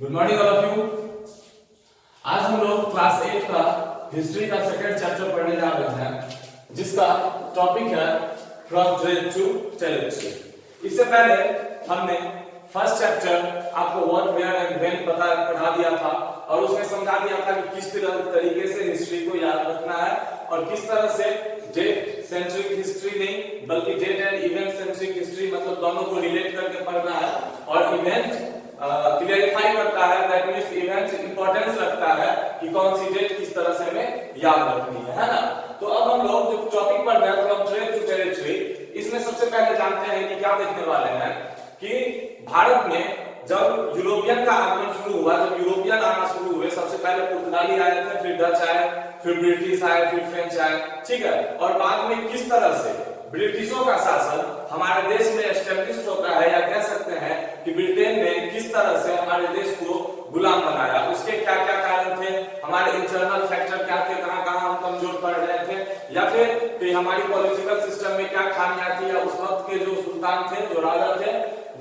Good morning all of you. आज हम लोग क्लास 8 का हिस्ट्री का सेकंड चैप्टर पढ़ने जा रहे हैं, जिसका टॉपिक है फ्रॉम ट्रेड टू टेरिटरी। इससे पहले हमने फर्स्ट चैप्टर आपको व्हाट वेयर एंड व्हेन पढ़ा दिया था और उसमें समझा दिया था कि किस तरीके से हिस्ट्री को याद रखना है और किस तरह से डेट सेंट्रिक हिस्ट्री नहीं बल्कि date and event centric history, मतलब दोनों को रिलेट करके पढ़ना है। और इवेंट क्लियरिफाई करता है, दैट मींस इवेंट इंपॉर्टेंस रखता है कि कौन सी डेट किस तरह से हमें याद रखनी है ना। तो अब हम लोग जो टॉपिक पढ़ रहे हैं फ्रॉम ट्रेड टू टेरिटरी, इसमें सबसे पहले जानते हैं कि क्या देखने वाले हैं कि भारत में जब यूरोपियन का आगमन शुरू हुआ, जब यूरोपियन आना शुरू हुए, सबसे पहले पुर्तगाली आए थे, फिर डच आए, फिर ब्रिटिश आए, फिर फ्रेंच आए, ठीक है। और बाद में किस तरह से ब्रिटिशों का शासन हमारे देश में एस्टेब्लिश होता है, या कह सकते हैं कि ब्रिटेन ने किस तरह से हमारे देश को गुलाम बनाया, उसके क्या क्या कारण थे, हमारे इंटरनल फैक्टर क्या थे, कहां कहां हम कमजोर पड़ रहे थे, या फिर हमारी पॉलिटिकल सिस्टम में क्या खामियां थी, या उस वक्त के जो सुल्तान थे, जो राजा थे,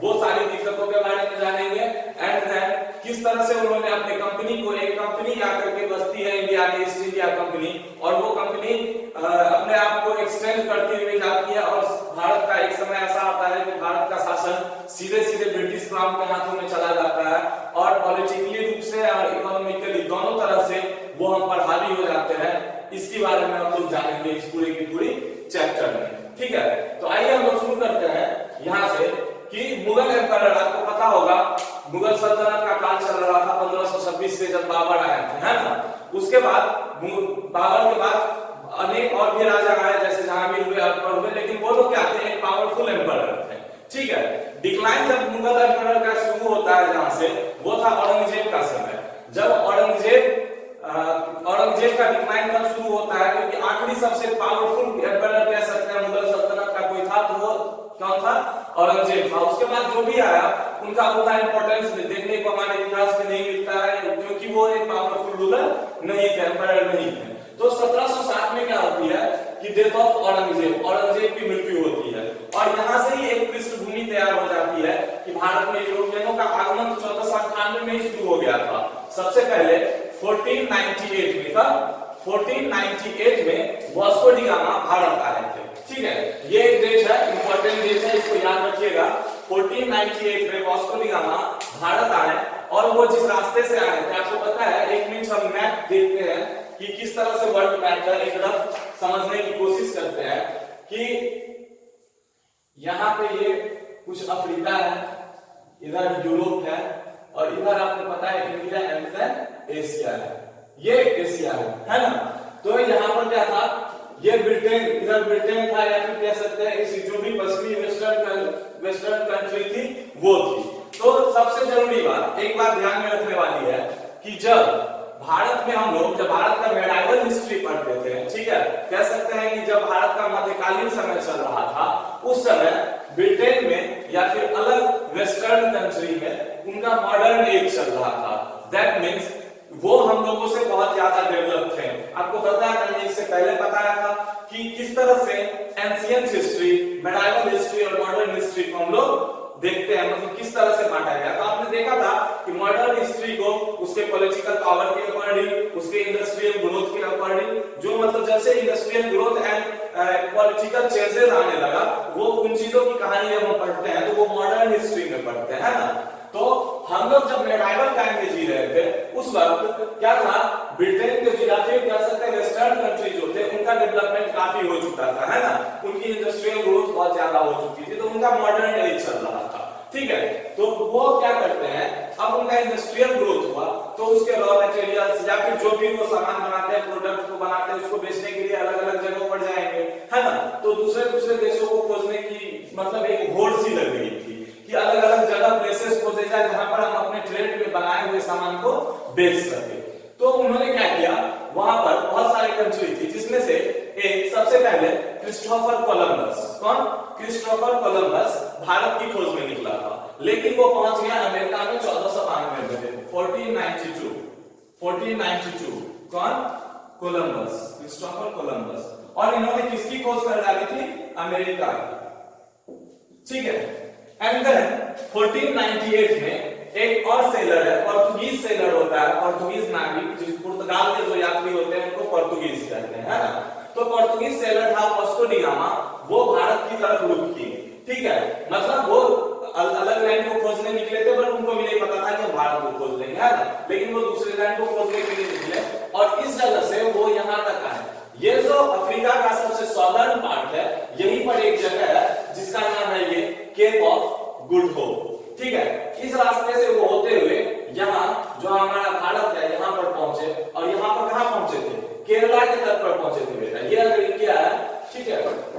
वो सारी दिक्कतों के बारे में जानेंगे। एंड देन किस तरह से उन्होंने अपने कंपनी को, एक कंपनी आकर के बसती है इंडिया में, ईस्ट इंडिया कंपनी, और वो कंपनी अपने आप को एक्सटेंड करती हुई जाती है और भारत का एक समय ऐसा आता है कि भारत का शासन सीधे सीधे ब्रिटिश क्राउन के हाथों में चला जाता है और पॉलिटिकली रूप से और इकोनॉमिकली दोनों तरह से वो हम पर हावी हो जाते हैं। इसके बारे में हम लोग जानेंगे इस पूरे की पूरी चैप्टर में, ठीक है। तो आइए हम लोग शुरू करते हैं यहाँ से कि मुगल एम्पायर, आपको पता होगा मुगल सल्तनत का काल चल रहा था 1526 से, जब बाबर आए थे, है ना। उसके बाद बाबर के बाद अनेक और भी राजा आए, जैसे जहांगीर हुए, अकबर हुए, लेकिन वो लोग क्या थे, एक पावरफुल एम्पायर थे, ठीक है। डिक्लाइन जब मुगल एम्पायर का शुरू होता है जहां से, वो था औरंगजेब का समय। जब औरंगजेब का डिक्लाइन कब शुरू होता है, क्योंकि आखिरी सबसे पावरफुल एम्पायर कह सकते हैं मुगल सल्तनत का कोई था, तो वो कौन था, औरंगजेब था। उसके बाद जो भी आया उनका उतना इंपॉर्टेंस देखने को हमारे इतिहास में नहीं मिलता है, क्योंकि वो एक पावरफुल रूलर नहीं थे, एम्पायर नहीं थे। तो 1707 में क्या होती है कि डेथ ऑफ औरंगजेब, औरंगजेब की मृत्यु होती है, और यहाँ से ही एक पृष्ठभूमि तैयार हो जाती है कि भारत में यूरोपियनों का आगमन 1498 में ही शुरू हो गया था। सबसे पहले 1498 में था, 1498 में वास्को डी गामा भारत आए थे, ठीक है। ये एक डेट है, इंपॉर्टेंट डेट है, इसको याद रखिएगा। 1498 में वास्को डी गामा भारत आए, और वो जिस रास्ते से आए थे, आपको पता है, एक मिनट हम मैप देखते हैं कि किस तरह से वर्ल्ड मैप है, एक तरफ समझने की कोशिश करते हैं कि यहाँ पे ये कुछ अफ्रीका है, इधर यूरोप है, और इधर आपको पता है इंडिया एंड एशिया है, ये एशिया है ना। तो यहाँ पर क्या था, ये ब्रिटेन, इधर ब्रिटेन था, या फिर कह सकते हैं इस जो भी पश्चिमी वेस्टर्न कंट्री थी वो थी। तो सबसे जरूरी बात, एक बात ध्यान में रखने वाली है कि जब भारत में हम लोग, जब भारत का मेडाइवल हिस्ट्री पढ़ते थे, ठीक है, कह सकते हैं कि जब भारत का मध्यकालीन समय चल रहा था, उस समय ब्रिटेन में या फिर अलग वेस्टर्न कंट्री में उनका मॉडर्न एज चल रहा था। दैट मींस वो हम लोगों से बहुत ज्यादा डेवलप थे। आपको पता है, मैंने इससे पहले बताया था कि किस तरह से एंशिएंट हिस्ट्री, मेडाइवल हिस्ट्री और मॉडर्न हिस्ट्री को हम लोग देखते हैं, मतलब किस तरह से बांटा गया। तो आपने देखा था कि मॉडर्न हिस्ट्री को उसके पॉलिटिकल पावर के अकॉर्डिंग, उसके इंडस्ट्रियल ग्रोथ के अकॉर्डिंग, जो मतलब जैसे industrial growth and political changes आने लगा, वो उन चीजों की कहानी जब हम पढ़ते हैं तो वो मॉडर्न हिस्ट्री में पढ़ते हैं, है ना। तो हम लोग जब मेडाइवल टाइम में जी रहे थे, उस वक्त क्या था, ब्रिटेन के या फिर कह सकते हैं वेस्टर्न कंट्री जो थे, उनका डेवलपमेंट काफी हो चुका था, है ना, उनकी इंडस्ट्रियल ग्रोथ बहुत ज्यादा हो चुकी थी, तो उनका मॉडर्न एज चल रहा था, ठीक है। तो वो क्या करते हैं, अब उनका इंडस्ट्रियल ग्रोथ हुआ, तो उसके रॉ मटेरियल्स या फिर जो भी वो सामान बनाते हैं, प्रोडक्ट को बनाते हैं, उसको बेचने के लिए अलग अलग जगहों पर जाएंगे, है ना। तो दूसरे देशों को खोजने की मतलब एक होड़ सी लग गई थी कि अलग अलग जगह प्लेसेस खोजे जाए जहां पर हम अपने ट्रेड में बनाए हुए सामान को बेच सके। तो उन्होंने क्या किया, वहां पर बहुत सारी कंट्री थी, जिसमें से एक सबसे पहले क्रिस्टोफर कोलंबस, कौन, क्रिस्टोफर कोलंबस भारत की खोज में निकला था, लेकिन वो पहुंच गया अमेरिका में 1492 में, 1492, कौन, कोलंबस, क्रिस्टोफर कोलंबस। और इन्होंने किसकी खोज कर डाली थी, अमेरिका की, ठीक है। एंड देन 1498 में एक और सेलर है, सेलर होता है, पोर्तुगीज नाविक, जिस पुर्तगाल के जो यात्री होते हैं उनको पोर्तुगीज कहते हैं, है ना। तो पोर्तुगीज सेलर था वास्को डी गामा, वो भारत की तरफ रुख किए, ठीक है। मतलब वो अलग लैंड को खोजने निकले थे, पर उनको भी नहीं पता था कि हम भारत को खोज लेंगे, है ना। लेकिन वो दूसरे लैंड को खोजने के लिए निकले और इस जगह से वो यहाँ तक आए। ये जो अफ्रीका का सबसे सदर्न पार्ट है, यहीं पर एक जगह है जिसका नाम है ये केप ऑफ गुड होप, ठीक है। इस रास्ते से वो होते हुए यहाँ जो हमारा भारत है यहाँ पर पहुंचे, और यहाँ पर कहाँ पहुंचे थे, केरला के तट पर पहुंचे थे बेटा। ये अगर इंडिया है, ठीक है,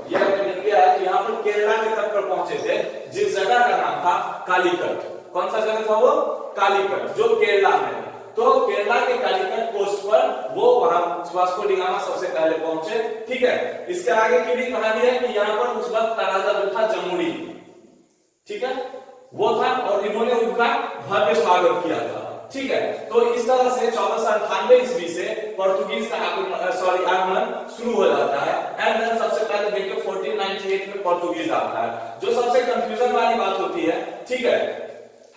ये अगर इंडिया है तो यहाँ पर केरला के तट पर पहुंचे थे, जिस जगह का नाम था कालीकट। कौन सा जगह था वो, कालीकट, जो केरला में है। तो केरला के कालीकट कोस्ट पर वो वहां वास्को डी गामा सबसे पहले पहुंचे, ठीक है। इसके आगे की भी कहानी है कि यहाँ पर उस वक्त का राजा जो था जमुड़ी, ठीक है, वो था और इन्होंने उनका भव्य स्वागत किया था, ठीक है। तो इस तरह से 1498 ईस्वी से पोर्तुगीज का आगमन शुरू हो जाता है। एंड देन सबसे पहले देखिए 1498 में पोर्तुगीज आता है। जो सबसे कंफ्यूजन वाली बात होती है, ठीक है,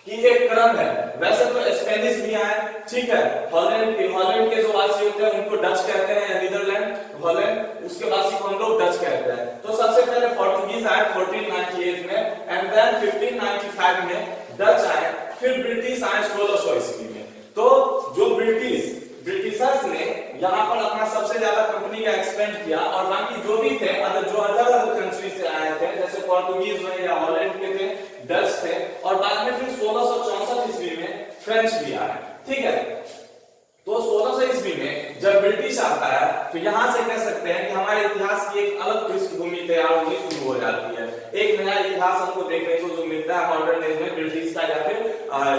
कि एक क्रम है। वैसे तो स्पेनिश भी आए, ठीक है, हॉलैंड के जो वासी होते हैं उनको डच कहते हैं, या नीदरलैंड, हॉलैंड, उसके वासी को हम लोग डच कहते हैं। तो सबसे पहले पोर्तुगीज आए 1498 में, एंड देन 1595 में डच आए, फिर ब्रिटिश आए 1600 ईस्वी में। तो जो ब्रिटिशर्स ने यहाँ पर अपना सबसे ज्यादा कंपनी का एक्सपेंड किया, और बाकी जो भी थे जो अलग अलग कंट्री से आए थे, जैसे पोर्तुगीज में या हॉलैंड के थे, डच थे, और बाद में फिर 1664 ईस्वी में फ्रेंच भी आए, ठीक है। तो 1600 ईस्वी में जब ब्रिटिश आता है तो यहां से कह सकते हैं कि हमारे इतिहास की एक अलग पृष्ठभूमि तैयार होनी शुरू हो जाती है। एक नया इतिहास हमको देखने को जो मिलता है मॉडर्न एज में, ब्रिटिश का या फिर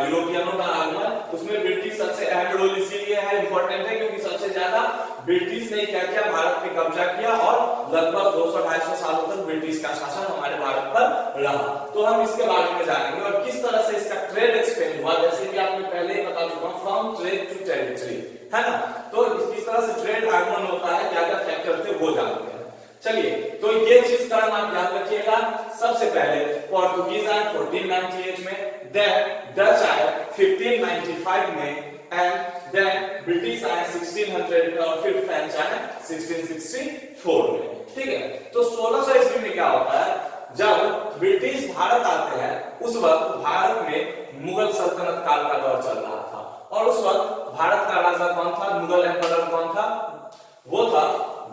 यूरोपियनों का आगमन। उसमें ब्रिटिश सबसे अहम रोल इसीलिए है, इंपॉर्टेंट है, क्योंकि सबसे ज्यादा ब्रिटिश ने क्या किया, भारत पे कब्जा किया, और लगभग 200-250 सालों तक ब्रिटिश का शासन हमारे भारत पर रहा। तो हम इसके बारे में जानेंगे और किस तरह से इसका ट्रेड एक्सपेंड हुआ, जैसे कि आपने पहले ही बता चुका हूं, फ्रॉम ट्रेड टू टेरिटरी, है ना। तो किस तरह से ट्रेड आगमन होता है, क्या क्या फैक्टर थे वो जानते हैं। चलिए, तो ये चीज का आप याद रखिएगा। सबसे पहले पोर्तुगीज आए 1498 में, देन डच आए 1595 में, एंड देन ब्रिटिश आए 1600 में, और फिर फ्रेंच आए 1664 में, ठीक है। तो 1600 ईस्वी में क्या होता है, जब ब्रिटिश भारत आते हैं, उस वक्त भारत में मुगल सल्तनत काल का दौर चल रहा था, और उस वक्त भारत का राजा कौन था, मुगल एम्परर कौन था, वो था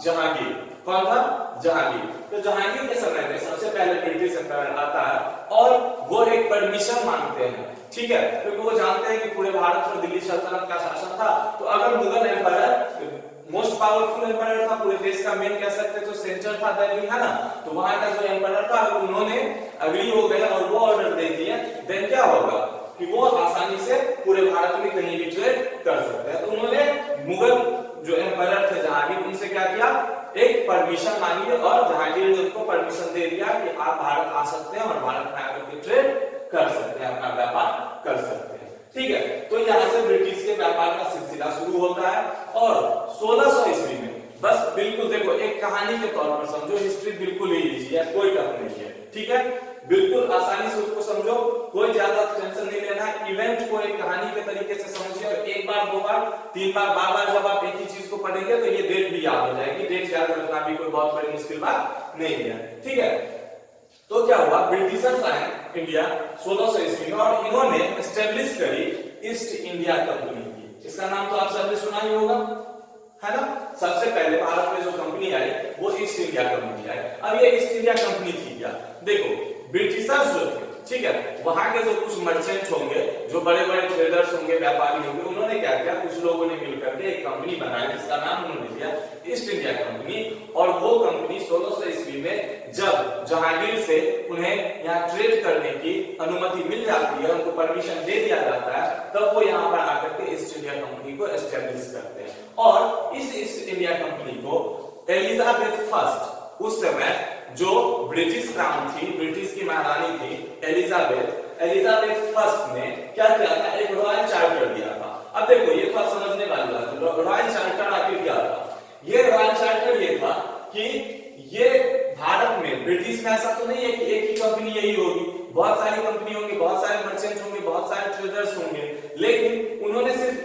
जहांगीर। कौन था, जहांगीर। तो जहांगीर के समय में सबसे पहले ब्रिटिश एम्परर आता है, और वो एक परमिशन मांगते हैं, ठीक है, क्योंकि वो जानते हैं कि पूरे भारत पर दिल्ली सल्तनत का शासन था। तो अगर Mughal emperor most powerful emperor था, पूरे देश का मेन कह सकते तो सेंटर था दिल्ली, है ना, तो वहां का जो एम्परर था, अगर उन्होंने अग्री हो गए और वो ऑर्डर दे दिए, देन क्या होगा कि वो आसानी से पूरे भारत में कहीं भी ट्रेड कर सकते हैं। तो उन्होंने मुगल जो एम्परर थे जहांगीर, उनसे क्या किया, एक परमिशन मांगी, और जहांगीर ने उनको परमिशन दे दिया कि आप भारत आ सकते हैं और भारत में आकर के ट्रेड कर सकते हैं, अपना व्यापार कर सकते हैं, ठीक है। तो यहाँ से ब्रिटिश के व्यापार का सिलसिला शुरू होता है। और 1600 ईस्वी में, बस बिल्कुल देखो, एक कहानी के तौर पर समझो, हिस्ट्री बिल्कुल ही इजी है, कोई टफ नहीं है, ठीक है, बिल्कुल आसानी से उसको समझो, कोई ज्यादा टेंशन नहीं लेना है। इवेंट को एक कहानी के तरीके से समझिए, और एक बार, दो बार, तीन बार, बार बार जब आप एक ही चीज को पढ़ेंगे तो ये डेट भी याद हो जाएगी। डेट याद रखना भी कोई बहुत बड़ी मुश्किल बात नहीं है, ठीक है। तो क्या हुआ, ब्रिटिशर्स आए इंडिया 1600 ईस्वी में, और इन्होंने एस्टेब्लिश करी ईस्ट इंडिया कंपनी की। इसका नाम तो आप सबने सुना ही होगा, है ना। सबसे पहले भारत में जो कंपनी आई वो ईस्ट इंडिया कंपनी आई। अब ये ईस्ट इंडिया कंपनी थी क्या, देखो, ब्रिटिशर्स जो थे, ठीक है, वहां के जो कुछ मर्चेंट होंगे, जो बड़े बड़े ट्रेडर्स होंगे, व्यापारी होंगे, उन्होंने क्या किया, कुछ लोगों ने मिलकर के एक कंपनी बनाई, जिसका नाम उन्होंने दिया ईस्ट इंडिया कंपनी। और वो कंपनी 1600 ईस्वी में जब जहांगीर से उन्हें यहाँ ट्रेड करने की अनुमति मिल जाती है, उनको परमिशन दे दिया जाता है, तब वो यहाँ पर आकर के ईस्ट इंडिया कंपनी को एस्टेब्लिश करते हैं। और इस ईस्ट इंडिया कंपनी को एलिजाबेथ फर्स्ट, उस समय जो ब्रिटिश क्राउन थी, ब्रिटिश की महारानी थी एलिजाबेथ फर्स्ट ने क्या किया था, एक रॉयल चार्टर दिया था। अब देखो, ये थोड़ा समझने वाली बात है, रॉयल चार्टर आखिर क्या था। ये रॉयल चार्टर ये था कि ये भारत में, ब्रिटिश में ऐसा तो नहीं है कि एक ही कंपनी यही होगी, बहुत सारी कंपनी होंगी, बहुत सारे मर्चेंट होंगे, बहुत सारे ट्रेडर्स होंगे, लेकिन उन्होंने सिर्फ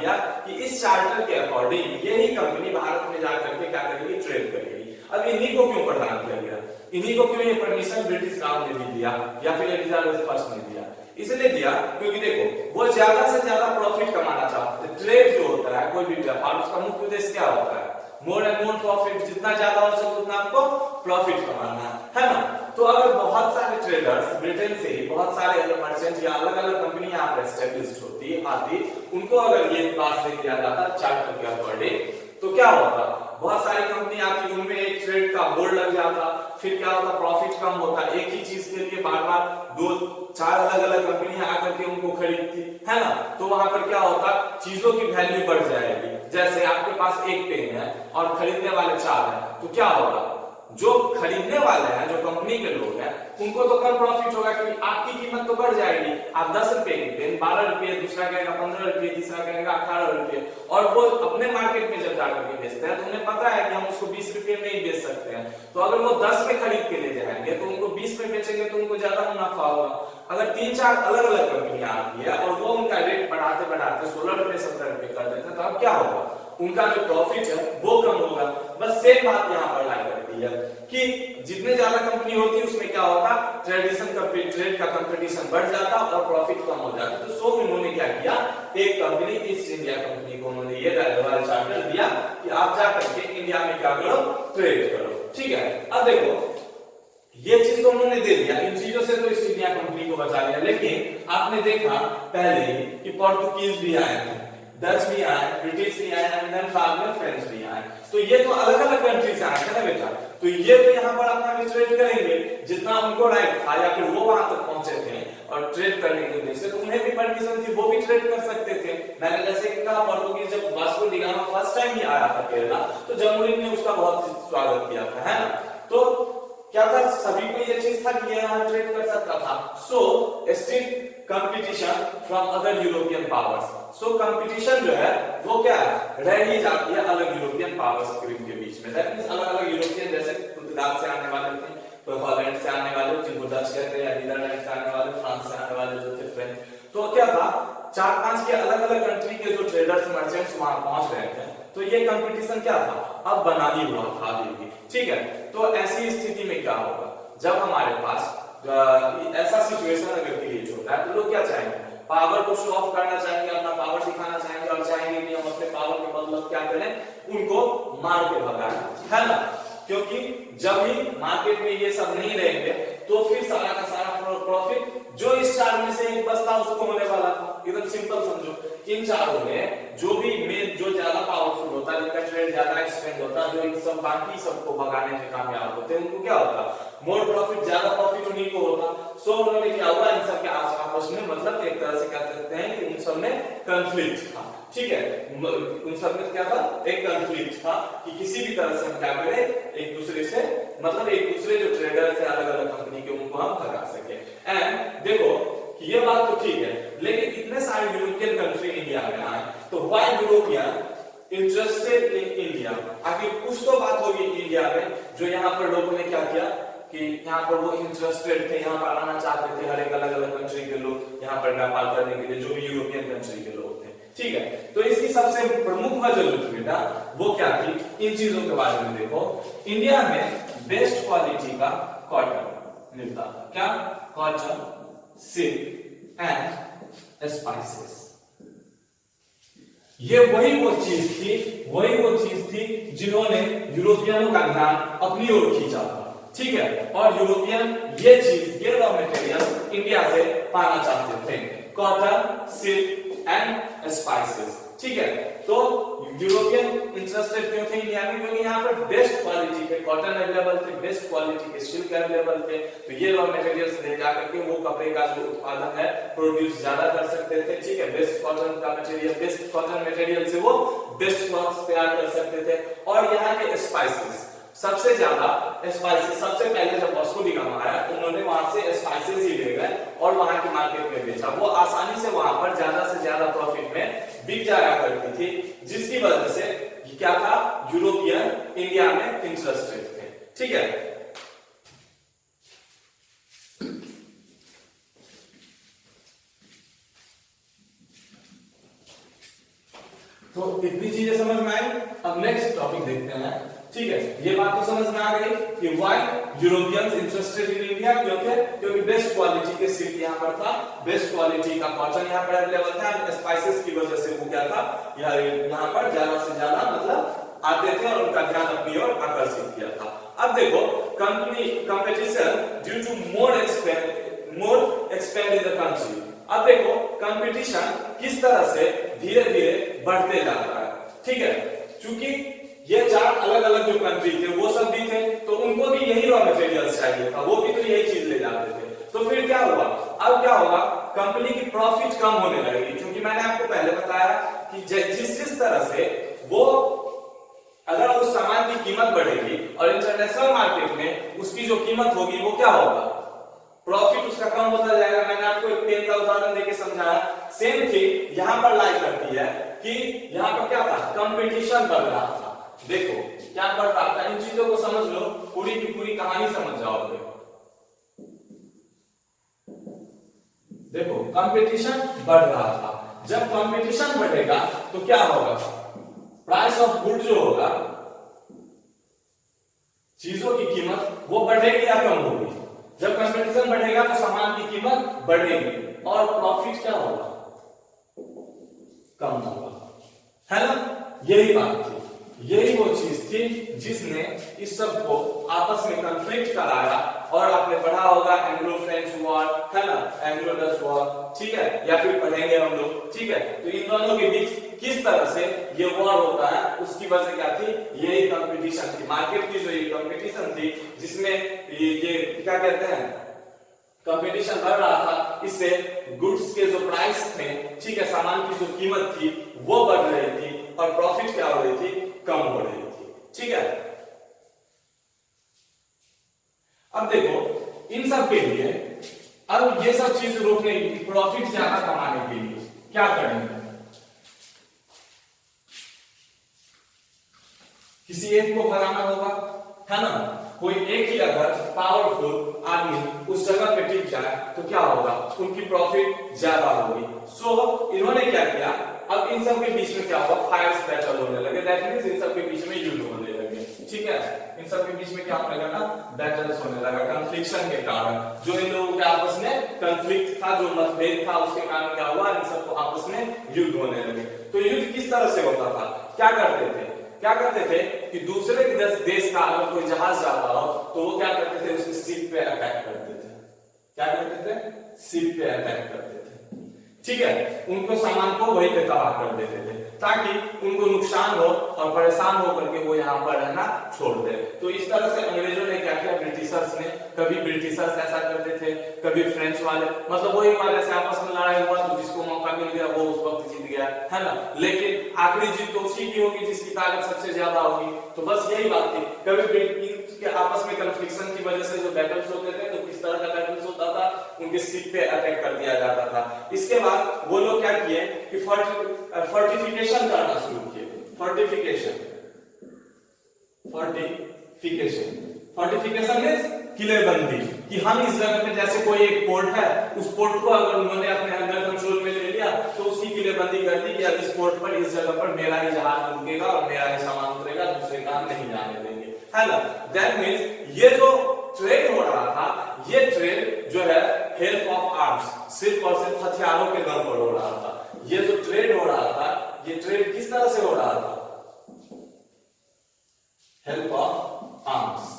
किया कि इस चार्टर के अकॉर्डिंग यही कंपनी भारत में जाकर के क्या करेगी, ट्रेड करेगी। अब इन्हीं को क्यों प्रदान किया गया, इन्हीं को क्यों ये परमिशन ब्रिटिश क्राउन ने भी दिया या फिर एलिजाबेथ फर्स्ट ने दिया? इसलिए दिया क्योंकि देखो वो ज्यादा से ज्यादा प्रॉफिट कमाना चाहते थे। ट्रेड जो होता है कोई भी व्यापार, उसका मुख्य उद्देश्य क्या होता है? मोर एंड मोर प्रॉफिट, जितना ज्यादा हो सके उतना आपको प्रॉफिट कमाना है ना। तो अगर बहुत सारे ट्रेडर्स ब्रिटेन से ही, बहुत सारे अगर मर्चेंट या अलग अलग कंपनी यहाँ पर एस्टेब्लिश होती आती, उनको अगर ये पास दे दिया जाता चार्टर के अकॉर्डिंग, तो क्या होता, बहुत सारी कंपनी आती, उनमें एक ट्रेड का बोर्ड लग जाता, फिर क्या होता, प्रॉफिट कम होता, एक ही चीज के लिए बार बार 2-4 अलग अलग कंपनियां आकर के उनको खरीदती है ना। तो वहां पर क्या होता, चीजों की वैल्यू बढ़ जाएगी। जैसे आपके पास एक पेन है और खरीदने वाले 4 हैं, तो क्या होगा, जो खरीदने वाले हैं, जो कंपनी के लोग हैं, उनको तो कम प्रॉफिट होगा क्योंकि आपकी कीमत तो बढ़ जाएगी। आप 10 रुपए की पेन 12 रुपए, दूसरा कहेगा 15 रुपए, तीसरा कहेगा 18 रुपए, और वो अपने मार्केट में जब जाकर के बेचते हैं तो उन्हें पता है कि हम उसको 20 रुपए में ही बेच सकते हैं। तो अगर वो 10 में खरीद के ले जाएंगे तो उनको 20 में बेचेंगे तो उनको ज्यादा मुनाफा होगा। अगर 3-4 अलग अलग कंपनियां आती है और वो उनका रेट बढ़ाते बढ़ाते 16 रुपए 17 रुपए कर देते हैं, तो अब क्या होगा, उनका जो प्रॉफिट है वो कम होगा। बस सेम बात यहाँ पर लाई करती है कि जितने ज्यादा कंपनी होती है उसमें क्या होता, ट्रेड का कंपटीशन बढ़ जाता और प्रॉफिट कम हो जाता। तो सो उन्होंने क्या किया, एक कंपनी, ईस्ट इंडिया कंपनी को उन्होंने ये रॉयल चार्टर दिया कि आप जाकर के इंडिया में क्या करो, ट्रेड करो। ठीक है, अब देखो ये चीज तो उन्होंने दे दिया, इन चीजों से तो ईस्ट इंडिया कंपनी को बचा लिया। लेकिन आपने देखा पहले ही कि पोर्तुगीज भी आए थे, डच भी आए, ब्रिटिश भी आए, एंड देन बाद में फ्रेंच भी आए। तो ये तो अलग अलग कंट्री से आए थे ना बेटा, तो ये तो यहाँ पर अपना भी ट्रेड करेंगे जितना उनको राइट था, या फिर वो वहां तक पहुंचे थे और ट्रेड करने के उद्देश्य से, तो उन्हें भी परमिशन थी, वो भी ट्रेड कर सकते थे। मैंने जैसे कि कहा, पोर्तुगीज जब Vasco da Gama first time ही आया था केरला, तो जमहूरी ने उसका बहुत स्वागत किया था, है ना। तो क्या था, सभी को ये चीज था कि यहाँ ट्रेड कर सकता था। So strict competition from other European powers. So competition जो है वो क्या है, रह ही जाती है अलग यूरोपियन पावर्स के बीच में। दैट मींस अलग अलग यूरोपियन, जैसे पुर्तगाल से आने वाले थे, तो हॉलैंड से आने वाले, जिनको डच कहते हैं, या नीदरलैंड से आने वाले, फ्रांस से आने वाले जो थे फ्रेंच। तो क्या था, 4-5 के अलग अलग कंट्री के जो ट्रेडर्स मर्चेंट्स वहां पहुंच रहे थे, तो ये कंपटीशन क्या था, अब बना ही हुआ था अभी भी। ठीक है, तो ऐसी स्थिति में क्या होगा, जब हमारे पास ऐसा सिचुएशन अगर क्रिएट होता है, तो लोग क्या चाहेंगे, पावर को शो ऑफ करना चाहेंगे, अपना पावर दिखाना चाहेंगे, और चाहेंगे कि हम अपने पावर के बदौलत क्या करें, उनको मार के भगाएं, है ना। क्योंकि जब भी मार्केट में ये सब नहीं रहेंगे तो फिर सारा का सारा प्रॉफिट जो इस 4 में से एक बचता उसको होने वाला था। एकदम सिंपल समझो, इन चारों में जो भी मेन, जो ज्यादा पावरफुल होता है, जिनका ट्रेड ज्यादा एक्सपेंड होता है, जो इन सब बाकी सबको भगाने में कामयाब होते हैं, उनको क्या होता, मोर प्रॉफिट, ज्यादा प्रॉफिट उन्हीं को होता। सो उन्होंने क्या हुआ, इन सब के आपस में, मतलब एक तरह से कह सकते हैं कि उन सब में कंफ्लिक्ट था। ठीक है, उन सब में क्या था, एक कंफ्लिक्ट था कि किसी भी तरह से हम क्या करें, एक दूसरे से, मतलब एक दूसरे जो ट्रेडर थे अलग अलग कंपनी के, उनको हम भगा सके। एंड देखो ये बात तो ठीक है, लेकिन इतने सारे यूरोपियन कंट्री इंडिया में आए, तो why European interested in India, आखिर कुछ तो बात होगी इंडिया में जो यहाँ पर लोगों ने क्या किया कि यहाँ पर वो इंटरेस्टेड थे, यहाँ पर आना चाहते थे, हर एक अलग अलग कंट्री के लोग यहाँ पर व्यापार करने के लिए, जो भी यूरोपियन कंट्री के लोग थे। ठीक है, तो इसकी सबसे प्रमुख वजह जो थी बेटा वो क्या थी, इन चीजों के बारे में देखो। इंडिया में बेस्ट क्वालिटी का कॉटन मिलता था, क्या, कॉटन, सिल्क एंड स्पाइसेस। ये वही वो चीज थी जिन्होंने यूरोपियनों का ध्यान अपनी ओर खींचा था। ठीक है, और यूरोपियन ये रॉ मटेरियल इंडिया से पाना चाहते थे, कॉटन, सिल्क एंड स्पाइसेस। ठीक है, तो यूरोपियन इंटरेस्टेड क्यों थे इंडिया में, क्योंकि यहाँ पर बेस्ट क्वालिटी के कॉटन अवेलेबल थे, बेस्ट क्वालिटी के सिल्क अवेलेबल थे, तो ये रॉ मटेरियल्स ले जाकर के वो कपड़े का जो उत्पादन है प्रोड्यूस ज्यादा कर सकते थे। ठीक है, बेस्ट कॉटन का मटेरियल, बेस्ट कॉटन मटेरियल से वो बेस्ट क्लॉथ्स तैयार कर सकते थे। और यहाँ के स्पाइसेस, सबसे ज्यादा स्पाइसेस, सबसे पहले जब वास्को डी गामा आया उन्होंने वहां से स्पाइसेस ही ले गए और वहां की मार्केट में बेचा। वो आसानी से वहां पर ज्यादा से ज्यादा प्रॉफिट में बिक जाया करती थी, जिसकी वजह से क्या था, यूरोपियन इंडिया में इंटरेस्टेड थे। ठीक है, तो इतनी चीजें समझ में आई। अब नेक्स्ट टॉपिक देखते हैं। ठीक है, ये बात तो समझ में आ गई कि why Europeans interested in India, क्योंकि बेस्ट क्वालिटी के सिल्क यहाँ पर था, बेस्ट क्वालिटी का कॉटन यहाँ पर अवेलेबल था, स्पाइसेस की वजह से वो क्या था यहाँ पर ज्यादा से ज्यादा मतलब आते थे और उनका ध्यान अपनी ओर आकर्षित किया था। अब देखो competition due to more expend in the country. अब देखो कंपटीशन किस तरह से धीरे धीरे बढ़ते जाता है। ठीक है, क्योंकि ये चार अलग अलग जो कंट्री थे वो सब भी थे, तो उनको भी यही रॉ मटेरियल्स चाहिए था, वो भी तो यही चीज ले जाते थे। तो फिर क्या हुआ, अब क्या होगा, कंपनी की प्रॉफिट कम होने लगेगी, क्योंकि मैंने आपको पहले बताया कि जिस तरह से वो अगर उस सामान की कीमत बढ़ेगी और इंटरनेशनल मार्केट में उसकी जो कीमत होगी वो क्या होगा, प्रॉफिट उसका कम होता जाएगा। मैंने आपको एक पेन का उदाहरण देके समझाया। सेम थिंग यहां पर लाई करती है कि यहां पर क्या था, कंपटीशन बढ़ रहा था। देखो क्या बढ़ रहा था, इन चीजों को समझ लो, पूरी की पूरी कहानी समझ जाओगे। देखो कंपटीशन बढ़ रहा था, जब कंपटीशन बढ़ेगा तो क्या होगा, प्राइस ऑफ गुड जो होगा, चीजों की कीमत वो बढ़ेगी या कम होगी। जब कंपटीशन बढ़ेगा तो सामान की कीमत बढ़ेगी और प्रॉफिट क्या होगा, कम होगा, है ना। यही बात थी, यही वो चीज थी जिसने इस सब को आपस में कॉन्फ्लिक्ट कराया। और आपने पढ़ा होगा एंग्लो फ्रेंच वॉर, है ना, एंग्लो डच वॉर, ठीक है, या फिर पढ़ेंगे हम लोग। ठीक है, तो इन दोनों के बीच किस तरह से ये वॉर होता है, उसकी वजह क्या थी, यही कंपटीशन थी, मार्केट की जो ये कंपटीशन थी, जिसमें ये क्या कहते हैं, कंपटीशन बढ़ रहा था। इससे गुड्स के जो प्राइस थे, ठीक है, सामान की जो कीमत थी वो बढ़ रही थी और प्रॉफिट क्या हो रही थी, कम हो रही थी। ठीक है, अब देखो इन सब के लिए, अब ये सब चीज रोकने के लिए, प्रॉफिट ज्यादा कमाने के लिए क्या करेंगे, किसी एक को भगाना होगा, है ना। कोई एक ही अगर पावरफुल आदमी उस जगह पे टिक जाए तो क्या होगा, उनकी प्रॉफिट ज्यादा होगी। सो इन्होंने क्या किया, अब इन सब के बीच में क्या हुआ, फायर्स बैटल होने लगे, दैट मींस इन सब के बीच में युद्ध होने लगे। ठीक है, इन सब के बीच में क्या होने लगा, बैटल्स होने लगा, कन्फ्लिक्शन के कारण, जो इन लोगों के आपस में कन्फ्लिक्ट था, जो मतभेद था, उसके कारण क्या हुआ, इन सबको आपस में युद्ध होने लगे। तो युद्ध किस तरह से होता था, क्या करते थे कि दूसरे देश का अगर कोई जहाज जाता हो तो वो क्या करते थे, उसकी शिप पे अटैक करते थे। क्या करते थे, शिप पे अटैक करते थे। ठीक है, उनको सामान को वहीं पे तबाह कर देते थे ताकि उनको नुकसान हो और परेशान होकर के वो यहाँ पर रहना छोड़ दे। तो इस तरह से अंग्रेजों ने क्या किया, ब्रिटिशर्स ने, कभी ब्रिटिशर्स ऐसा करते थे, कभी फ्रेंच वाले, मतलब वही वाले से आपस में लड़ाई हुआ तो जिसको मौका मिल गया वो उस वक्त जीत गया, है ना। लेकिन आखिरी जीत तो उसी की होगी जिसकी ताकत सबसे ज्यादा होगी। तो बस यही बात थी, कभी के आपस में कन्फ्लिक्शन की वजह से जो बैटल्स होते थे, तो किस तरह का बैटल्स होता था, उनके शिप पे अटैक कर दिया जाता था। इसके बाद वो लोग क्या किए कि फोर्टिफिकेशन करना शुरू किए। फोर्टिफिकेशन मींस किलेबंदी, कि हम इस जगह पे, जैसे कोई एक पोर्ट है, उस पोर्ट को अगर उन्होंने अपने अंदर कंट्रोल में ले लिया तो उसकी किलेबंदी कर दी कि अब इस पोर्ट पर, इस जगह पर मेरा ही जहाज रुकेगा और मेरा ही सामान उतरेगा, दूसरे का हम नहीं जाने देंगे, है ना। दैट मींस ये जो ट्रेड हो रहा था, ये ट्रेड जो है हेल्प ऑफ आर्म्स, सिर्फ और सिर्फ हथियारों के दम पर हो रहा था। ये जो ट्रेड हो रहा था, ये ट्रेड किस तरह से हो रहा था, हेल्प ऑफ आर्म्स,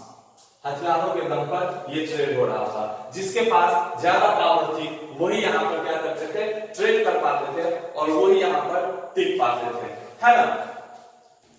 हथियारों के दम पर ये ट्रेड हो रहा था। जिसके पास ज्यादा पावर थी वही यहाँ पर क्या करते थे, ट्रेड कर पाते थे और वही यहाँ पर टिक पाते थे, है ना।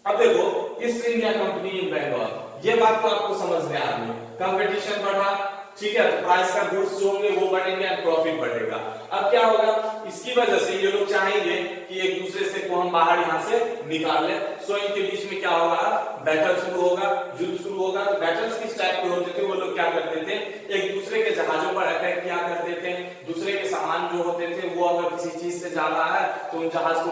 अब देखो East India Company in Bengal, ये बात तो आपको समझ में आ गई। कंपटीशन बढ़ा, ठीक है, तो प्राइस का गुड्स जो होंगे वो बढ़ेंगे और प्रॉफिट बढ़ेगा। अब क्या होगा, इसकी वजह से ये लोग चाहेंगे कि एक दूसरे से को हम बाहर यहाँ से निकाल लें। सो इनके बीच में क्या होगा, बैटल शुरू होगा, युद्ध शुरू होगा। तो बैटल्स किस टाइप के होते थे, वो लोग क्या करते थे, एक दूसरे के जहाजों पर अटैक किया करते थे। दूसरे के सामान जो होते थे वो अगर किसी चीज से ज्यादा है तो उन जहाज को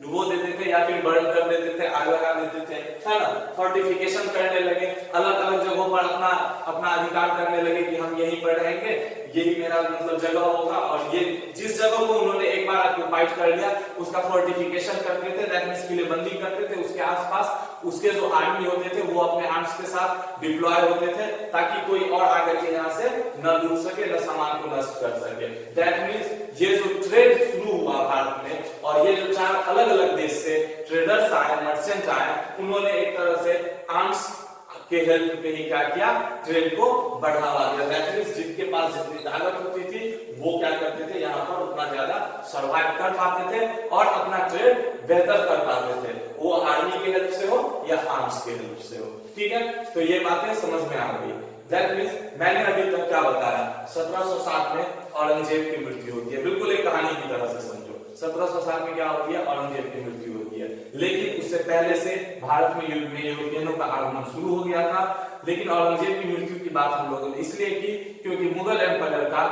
डुबो देते थे या फिर बर्न कर देते थे, आग लगा देते थे, है ना। फोर्टिफिकेशन करने लगे, अलग अलग जगहों पर अपना अधिकार करने लगे कि हम यहीं पर रहेंगे, यही मेरा मतलब जगह होगा। और ये जिस जगह को उन्होंने एक बार ऑक्यूपाइड कर लिया, उसका फोर्टिफिकेशन करते थे, दैट मींस किलेबंदी करते थे, उसके आसपास उसके जो आर्मी होते थे वो अपने आर्म्स के साथ डिप्लॉय होते थे ताकि कोई और आगे के यहाँ से न लूट सके, न सामान को नष्ट कर सके। दैट मींस ये जो ट्रेड शुरू हुआ भारत में और ये जो 4 अलग अलग देश से ट्रेडर्स आए, मर्चेंट आए, उन्होंने एक तरह से आर्म्स के हेल्प पे ही क्या किया, ट्रेड को बढ़ावा दिया। दैट मींस जिनके पास जितनी ताकत होती थी वो क्या करते थे, यहाँ पर उतना ज्यादा सरवाइव कर पाते थे और अपना ट्रेड बेहतर कर पाते थे, वो आर्मी के हेल्प से हो या आर्म्स के हेल्प से हो। ठीक है, तो ये बातें समझ में आ गई। दैट मींस मैंने अभी तक क्या बताया, 1707 में औरंगजेब की मृत्यु होती है, बिल्कुल एक कहानी की तरह से समझो। 1707 में क्या होती है, औरंगजेब की मृत्यु होती है। लेकिन उससे पहले से भारत में यूरोपियनों का आगमन शुरू हो गया था। लेकिन औरंगजेब की मृत्यु की बात हम लोगों ने इसलिए की क्योंकि मुगल एम्पायर का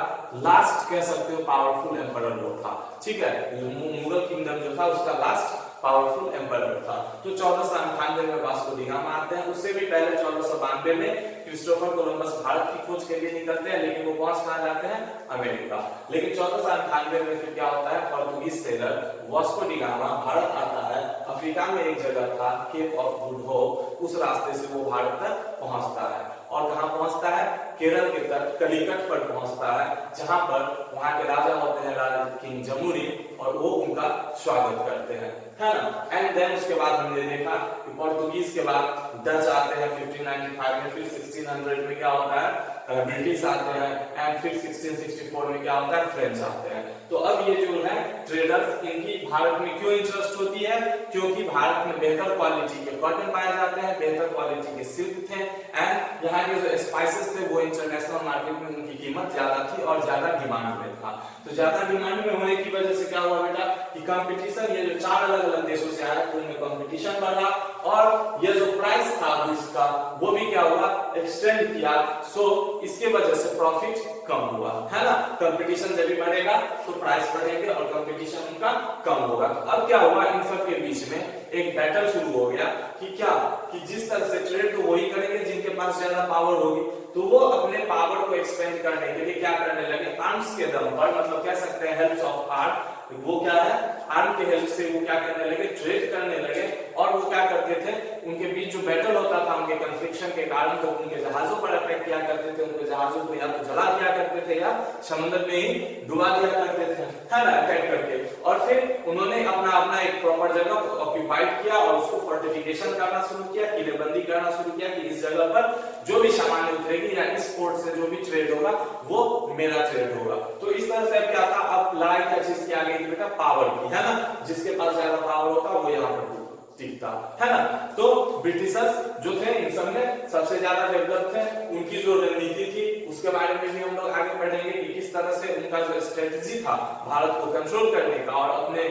लास्ट कह सकते हो पावरफुल एम्पायर वो था। ठीक है, मुगल किंगडम जो था उसका लास्ट पावरफुल एम्पायर था। तो 1498 में वास्को डी गामा आते हैं, उससे भी पहले 1492 में क्रिस्टोफर कोलंबस भारत की खोज के लिए निकलते हैं, लेकिन वो पहुंच कहां जाते हैं, अमेरिका। लेकिन 1498 में फिर क्या होता है, Portuguese seller Vasco da gamma Bharat आता है। अफ्रीका में एक जगह था केप ऑफ गुड होप, उस रास्ते से वो भारत तक पहुंचता है और कहां पहुंचता है, केरल के तट कलिकट पर पहुंचता है, जहां पर वहां के राजा होते हैं राजा किंग जमुनी और वो उनका स्वागत करते हैं, है ना। एंड देन उसके बाद हमने देखा कि पोर्तुगीज के बाद डच आते हैं 1595 में, फिर 1600 में क्या होता है, ब्रिटिश आते हैं, एंड फिर 1664 में क्या होता है, फ्रेंच आते हैं। तो अब ये जो है ट्रेडर्स, इनकी भारत में क्यों इंटरेस्ट होती है, क्योंकि भारत में बेहतर क्वालिटी के कॉटन पाए जाते हैं, बेहतर क्वालिटी के सिल्क थे, एंड यहाँ के जो स्पाइसेस थे वो इंटरनेशनल मार्केट में उनकी कीमत ज्यादा थी और ज्यादा डिमांड में था। तो ज्यादा डिमांड में होने की वजह से क्या हुआ बेटा कि कंपटीशन, ये जो 4 अलग अलग देशों से आया तो उनमें कंपटीशन बढ़ा और ये जो प्राइस था गुड्स का वो भी क्या हुआ, एक्सटेंड किया। सो इसके वजह से प्रॉफिट कम हुआ, है ना। कंपटीशन जब भी बढ़ेगा तो प्राइस बढ़ेंगे और कंपटीशन उनका कम होगा। अब क्या हुआ, इन सब के बीच में एक बैटल शुरू हो गया कि क्या, कि जिस तरह से ट्रेड तो वही करेंगे जिनके पास ज्यादा पावर होगी, तो वो अपने पावर को एक्सपेंड करने के लिए क्या करने लगे, आर्म्स के दम पर, मतलब कह सकते हैं हेल्प ऑफ आर्म, वो क्या है, आर्म के हेल्प से वो क्या करने लगे, ट्रेड करने लगे। और वो क्या करते थे, उनके बीच जो बैटल होता था उनके कन्फ्लिक्शन के कारण, तो उनके जहाजों पर अटैक किया करते थे, उनके जहाजों को या तो जला दिया करते थे या समुद्र में ही डुबा दिया करते थे, है ना, अटैक करके। और फिर उन्होंने अपना अपना एक प्रॉपर जगह को ऑक्यूपाइड किया और उसको फोर्टिफिकेशन करना शुरू किया, किलेबंदी करना शुरू किया कि इस जगह पर जो भी सामान उतरेगी या इस पोर्ट से जो भी ट्रेड होगा वो मेरा ट्रेड होगा। तो इस तरह से क्या था, अब लड़ाई क्या चीज की आ गई थी बेटा, पावर की, है ना। जिसके पास ज्यादा पावर होता वो यहाँ पर टिकता, है ना। तो ब्रिटिशर्स जो थे इन सब में सबसे ज्यादा डेवलप थे, उनकी जो रणनीति थी उसके बारे में भी हम लोग आगे पढ़ेंगे कि किस तरह से उनका जो स्ट्रेटजी था भारत को कंट्रोल करने का और अपने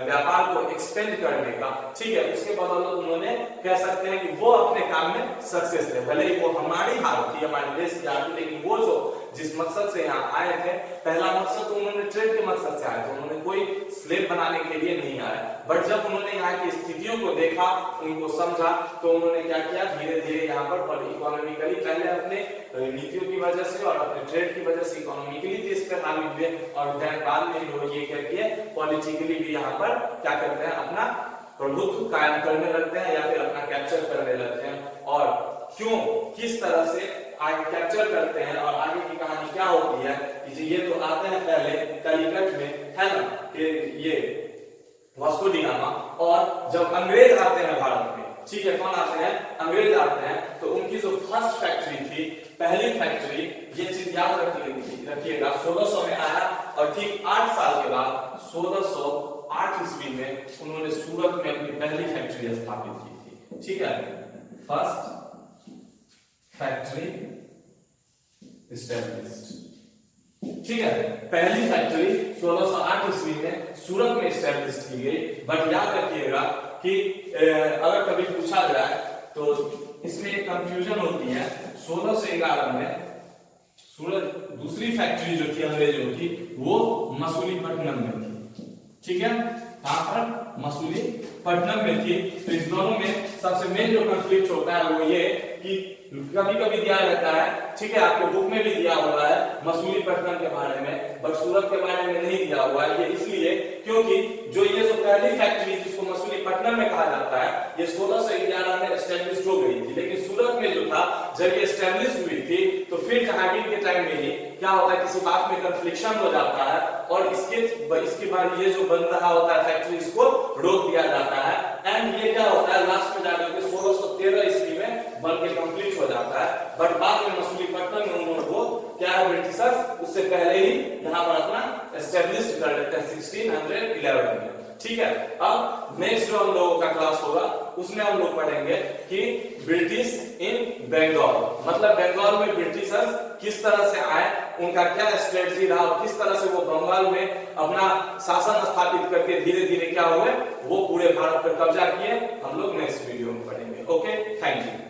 व्यापार को एक्सपेंड करने का, ठीक है, उसके बदौलत उन्होंने कह सकते हैं कि वो अपने काम में सक्सेस थे। भले ही वो हमारी हार थी, हमारे देश की हार थी, लेकिन वो जो जिस मकसद से यहाँ आए थे, पहला मकसद तो उन्होंने ट्रेड के मकसद से आए थे, उन्होंने कोई स्लेव बनाने के लिए नहीं आए। बट जब उन्होंने यहाँ की स्थितियों को देखा, उनको समझा, तो उन्होंने क्या किया, धीरे धीरे यहाँ पर इकोनॉमिकली पहले अपने नीतियों की वजह से और अपने ट्रेड की वजह से इकोनॉमिकली देश पे हावी हुए और बाद में लोग ये क्या किए, पॉलिटिकली भी यहाँ पर क्या करते हैं, अपना प्रभुत्व कायम करने लगते हैं या फिर अपना कैप्चर करने लगते हैं। और क्यों, किस तरह से आगे कैप्चर करते हैं और आगे की कहानी क्या होती है कि ये तो आते हैं पहले कलिकट में, है ना, कि ये वास्को डी गामा, और जब अंग्रेज आते हैं भारत में, ठीक है, कौन आते हैं, अंग्रेज आते हैं, तो उनकी जो फर्स्ट फैक्ट्री थी, पहली फैक्ट्री, ये चीज याद रखिएगा, 1600 में आया और ठीक 8 साल के बाद 1608 ईस्वी में उन्होंने सूरत में अपनी पहली फैक्ट्री स्थापित की थी, ठीक है, फर्स्ट फैक्ट्री एस्टैब्लिश्ड, ठीक है, पहली फैक्ट्री 1608 ईस्वी में सूरत में एस्टैब्लिश की गई। बट याद रखिएगा कि अगर कभी पूछा जाए तो इसमें एक कंफ्यूजन होती है, 1611 में सूरत दूसरी फैक्ट्री जो थी अंग्रेजों की वो मसूलीपट्टनम में थी, ठीक है, कहां पर, मसूलीपट्टनम में थी। तो इस दोनों में सबसे मेन जो कंफ्लिक्ट होता है वो ये कि कभी कभी दिया रहता है, ठीक है, आपको बुक में भी दिया हुआ है मसूलीपट्टनम के बारे में, बट सूरत के बारे में नहीं दिया हुआ है। ये इसलिए क्योंकि जो ये जो पहली फैक्ट्री जिसको मछलीपट्टनम में कहा जाता है, ये 1611 में एस्टेब्लिश हो गई थी। लेकिन सूरत में जो था, जब ये एस्टेब्लिश हुई थी तो फिर जहांगीर के टाइम में ही क्या होता है, किसी बात में कंफ्लिक्शन हो जाता है और इसके बाद ये जो बन रहा होता है फैक्ट्री, इसको रोक दिया जाता है। एंड ये क्या होता है, लास्ट में जाकर के 1613 ईस्वी में बन के कंप्लीट हो जाता है। बट बाद में मछलीपट्टनम में उन लोगों को क्या है, ब्रिटिशर्स उससे पहले ही यहाँ पर अपना एस्टेब्लिश कर लेते हैं 1611 में। ठीक है, अब नेक्स्ट जो हम लोगों का क्लास होगा उसमें हम लोग पढ़ेंगे कि ब्रिटिश इन बंगाल, मतलब बंगाल में ब्रिटिशर्स किस तरह से आए, उनका क्या स्ट्रेटजी रहा और किस तरह से वो बंगाल में अपना शासन स्थापित करके धीरे धीरे क्या हुए, वो पूरे भारत पर कब्जा किए। हम लोग नेक्स्ट वीडियो में पढ़ेंगे। Okay, thank you.